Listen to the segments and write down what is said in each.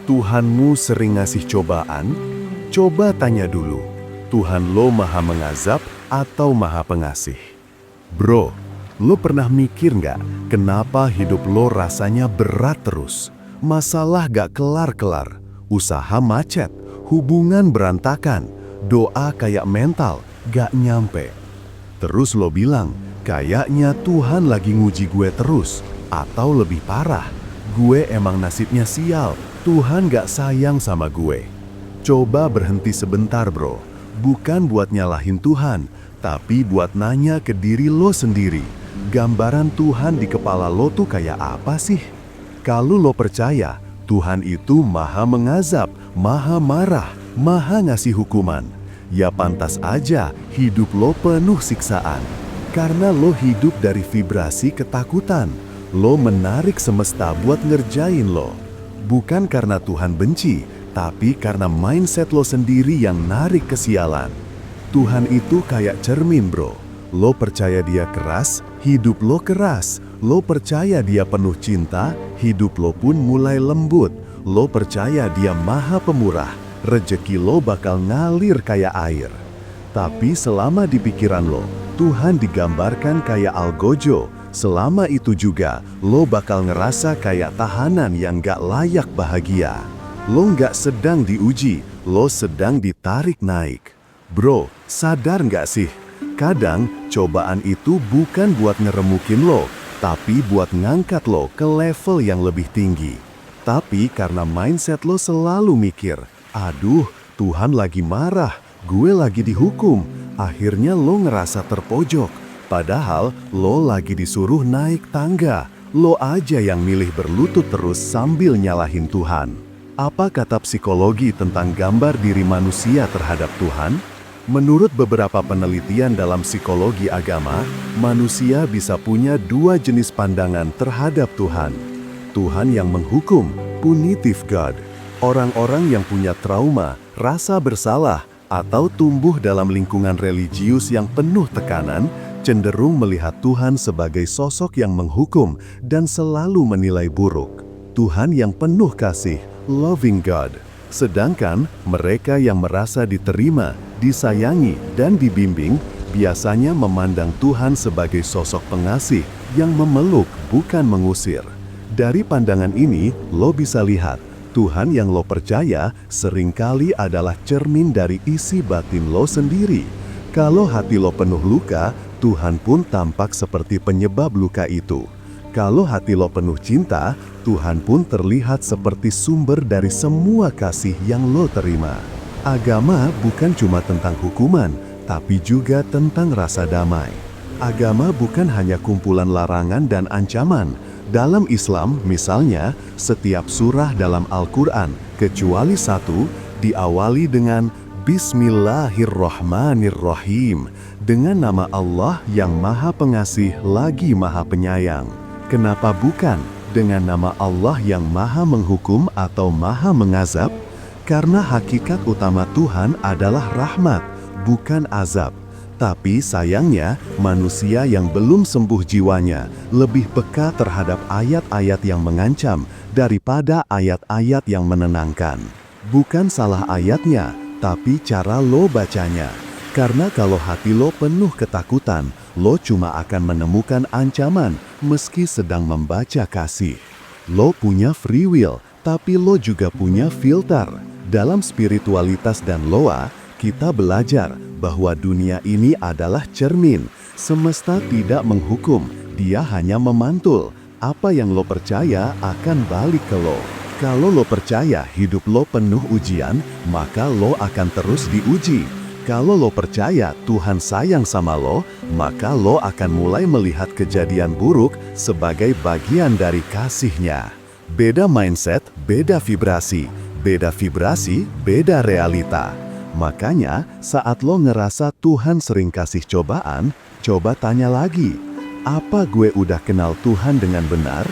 Tuhanmu sering ngasih cobaan? Coba tanya dulu, Tuhan lo maha mengazab atau maha pengasih? Bro, lo pernah mikir nggak kenapa hidup lo rasanya berat terus? Masalah gak kelar-kelar, usaha macet, hubungan berantakan, doa kayak mental gak nyampe. Terus lo bilang, kayaknya Tuhan lagi nguji gue terus. Atau lebih parah, gue emang nasibnya sial, Tuhan gak sayang sama gue. Coba berhenti sebentar bro, bukan buat nyalahin Tuhan, tapi buat nanya ke diri lo sendiri. Gambaran Tuhan di kepala lo tuh kayak apa sih? Kalau lo percaya, Tuhan itu maha mengazab, maha marah, maha ngasih hukuman, ya pantas aja hidup lo penuh siksaan. Karena lo hidup dari vibrasi ketakutan, lo menarik semesta buat ngerjain lo. Bukan karena Tuhan benci, tapi karena mindset lo sendiri yang narik kesialan. Tuhan itu kayak cermin bro. Lo percaya dia keras, hidup lo keras. Lo percaya dia penuh cinta, hidup lo pun mulai lembut. Lo percaya dia maha pemurah, rejeki lo bakal ngalir kayak air. Tapi selama di pikiran lo, Tuhan digambarkan kayak algojo. Selama itu juga, lo bakal ngerasa kayak tahanan yang gak layak bahagia. Lo gak sedang diuji, lo sedang ditarik naik. Bro, sadar gak sih? Kadang, cobaan itu bukan buat ngeremukin lo, tapi buat ngangkat lo ke level yang lebih tinggi. Tapi karena mindset lo selalu mikir, aduh, Tuhan lagi marah, gue lagi dihukum. Akhirnya lo ngerasa terpojok. Padahal lo lagi disuruh naik tangga. Lo aja yang milih berlutut terus sambil nyalahin Tuhan. Apa kata psikologi tentang gambar diri manusia terhadap Tuhan? Menurut beberapa penelitian dalam psikologi agama, manusia bisa punya dua jenis pandangan terhadap Tuhan. Tuhan yang menghukum, punitive God. Orang-orang yang punya trauma, rasa bersalah, atau tumbuh dalam lingkungan religius yang penuh tekanan, cenderung melihat Tuhan sebagai sosok yang menghukum dan selalu menilai buruk. Tuhan yang penuh kasih, loving God. Sedangkan mereka yang merasa diterima, disayangi, dan dibimbing, biasanya memandang Tuhan sebagai sosok pengasih yang memeluk, bukan mengusir. Dari pandangan ini, lo bisa lihat, Tuhan yang lo percaya seringkali adalah cermin dari isi batin lo sendiri. Kalau hati lo penuh luka, Tuhan pun tampak seperti penyebab luka itu. Kalau hati lo penuh cinta, Tuhan pun terlihat seperti sumber dari semua kasih yang lo terima. Agama bukan cuma tentang hukuman, tapi juga tentang rasa damai. Agama bukan hanya kumpulan larangan dan ancaman. Dalam Islam, misalnya, setiap surah dalam Al-Quran, kecuali satu, diawali dengan Bismillahirrohmanirrohim, dengan nama Allah yang Maha Pengasih lagi Maha Penyayang. Kenapa bukan dengan nama Allah yang Maha Menghukum atau Maha Mengazab? Karena hakikat utama Tuhan adalah rahmat, bukan azab. Tapi sayangnya, manusia yang belum sembuh jiwanya lebih peka terhadap ayat-ayat yang mengancam daripada ayat-ayat yang menenangkan. Bukan salah ayatnya, tapi cara lo bacanya. Karena kalau hati lo penuh ketakutan, lo cuma akan menemukan ancaman meski sedang membaca kasih. Lo punya free will, tapi lo juga punya filter. Dalam spiritualitas dan loa, kita belajar bahwa dunia ini adalah cermin. Semesta tidak menghukum, dia hanya memantul. Apa yang lo percaya akan balik ke lo. Kalau lo percaya hidup lo penuh ujian, maka lo akan terus diuji. Kalau lo percaya Tuhan sayang sama lo, maka lo akan mulai melihat kejadian buruk sebagai bagian dari kasih-Nya. Beda mindset, beda vibrasi. Beda vibrasi, beda realita. Makanya, saat lo ngerasa Tuhan sering kasih cobaan, coba tanya lagi, apa gue udah kenal Tuhan dengan benar?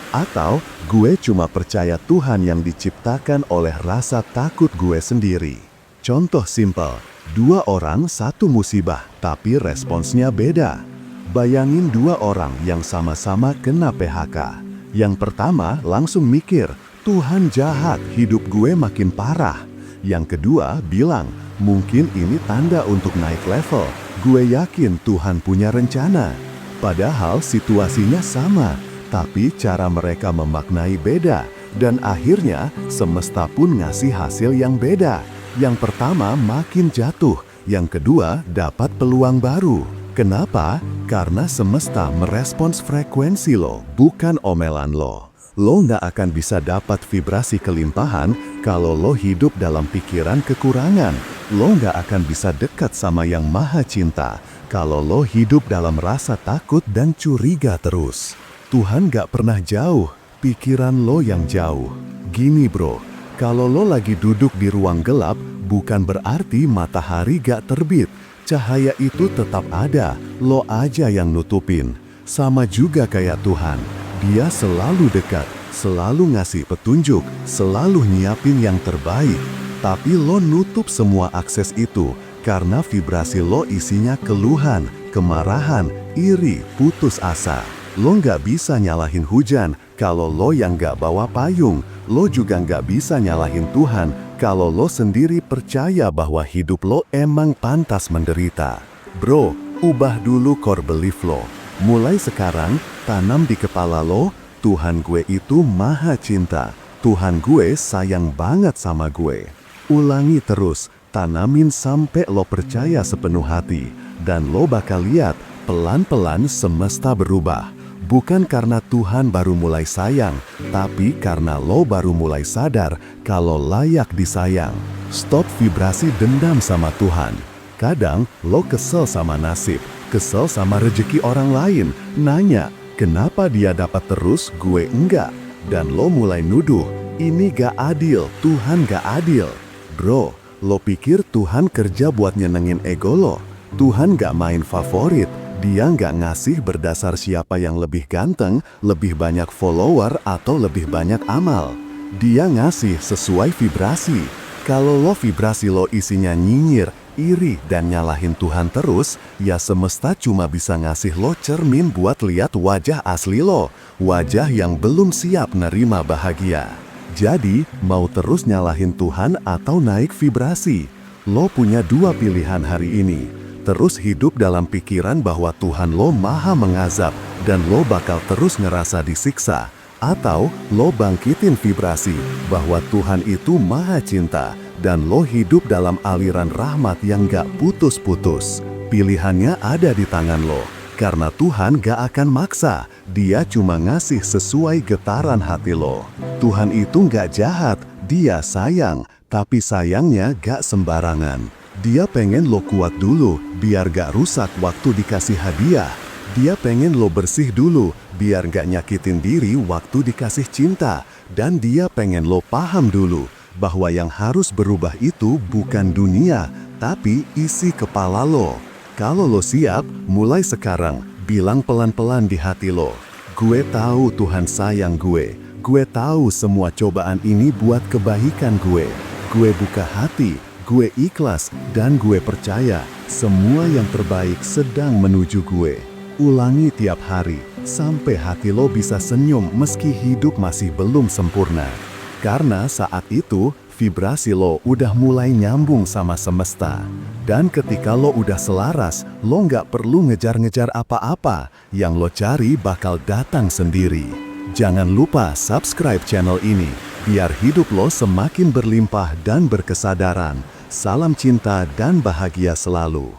Atau gue cuma percaya Tuhan yang diciptakan oleh rasa takut gue sendiri? Contoh simpel, dua orang satu musibah, tapi responsnya beda. Bayangin dua orang yang sama-sama kena PHK. Yang pertama langsung mikir, Tuhan jahat, hidup gue makin parah. Yang kedua bilang, mungkin ini tanda untuk naik level. Gue yakin Tuhan punya rencana. Padahal situasinya sama, tapi cara mereka memaknai beda. Dan akhirnya semesta pun ngasih hasil yang beda. Yang pertama makin jatuh, yang kedua dapat peluang baru. Kenapa? Karena semesta merespons frekuensi lo, bukan omelan lo. Lo nggak akan bisa dapat vibrasi kelimpahan kalau lo hidup dalam pikiran kekurangan. Lo nggak akan bisa dekat sama yang maha cinta kalau lo hidup dalam rasa takut dan curiga terus. Tuhan nggak pernah jauh, pikiran lo yang jauh. Gini bro, kalau lo lagi duduk di ruang gelap, bukan berarti matahari gak terbit. Cahaya itu tetap ada, lo aja yang nutupin. Sama juga kayak Tuhan, Dia selalu dekat, selalu ngasih petunjuk, selalu nyiapin yang terbaik. Tapi lo nutup semua akses itu, karena vibrasi lo isinya keluhan, kemarahan, iri, putus asa. Lo nggak bisa nyalahin hujan kalau lo yang nggak bawa payung. Lo juga nggak bisa nyalahin Tuhan kalau lo sendiri percaya bahwa hidup lo emang pantas menderita. Bro, ubah dulu core belief lo. Mulai sekarang, tanam di kepala lo, Tuhan gue itu maha cinta. Tuhan gue sayang banget sama gue. Ulangi terus, tanamin sampai lo percaya sepenuh hati. Dan lo bakal lihat, pelan-pelan semesta berubah. Bukan karena Tuhan baru mulai sayang, tapi karena lo baru mulai sadar kalau layak disayang. Stop vibrasi dendam sama Tuhan. Kadang lo kesel sama nasib, kesel sama rezeki orang lain, nanya, kenapa dia dapat terus, gue enggak? Dan lo mulai nuduh, ini gak adil, Tuhan gak adil. Bro, lo pikir Tuhan kerja buat nyenengin ego lo? Tuhan gak main favorit. Dia nggak ngasih berdasar siapa yang lebih ganteng, lebih banyak follower, atau lebih banyak amal. Dia ngasih sesuai vibrasi. Kalau lo vibrasi lo isinya nyinyir, iri, dan nyalahin Tuhan terus, ya semesta cuma bisa ngasih lo cermin buat lihat wajah asli lo. Wajah yang belum siap nerima bahagia. Jadi, mau terus nyalahin Tuhan atau naik vibrasi? Lo punya dua pilihan hari ini. Terus hidup dalam pikiran bahwa Tuhan lo maha mengazab dan lo bakal terus ngerasa disiksa. Atau lo bangkitin vibrasi bahwa Tuhan itu maha cinta dan lo hidup dalam aliran rahmat yang gak putus-putus. Pilihannya ada di tangan lo. Karena Tuhan gak akan maksa, Dia cuma ngasih sesuai getaran hati lo. Tuhan itu gak jahat, Dia sayang, tapi sayangnya gak sembarangan. Dia pengen lo kuat dulu, biar gak rusak waktu dikasih hadiah. Dia pengen lo bersih dulu, biar gak nyakitin diri waktu dikasih cinta. Dan dia pengen lo paham dulu, bahwa yang harus berubah itu bukan dunia, tapi isi kepala lo. Kalau lo siap, mulai sekarang, bilang pelan-pelan di hati lo. Gue tahu Tuhan sayang gue. Gue tahu semua cobaan ini buat kebaikan gue. Gue buka hati. Gue ikhlas dan gue percaya semua yang terbaik sedang menuju gue. Ulangi tiap hari sampai hati lo bisa senyum meski hidup masih belum sempurna. Karena saat itu vibrasi lo udah mulai nyambung sama semesta. Dan ketika lo udah selaras, lo nggak perlu ngejar-ngejar apa-apa. Yang lo cari bakal datang sendiri. Jangan lupa subscribe channel ini biar hidup lo semakin berlimpah dan berkesadaran. Salam cinta dan bahagia selalu.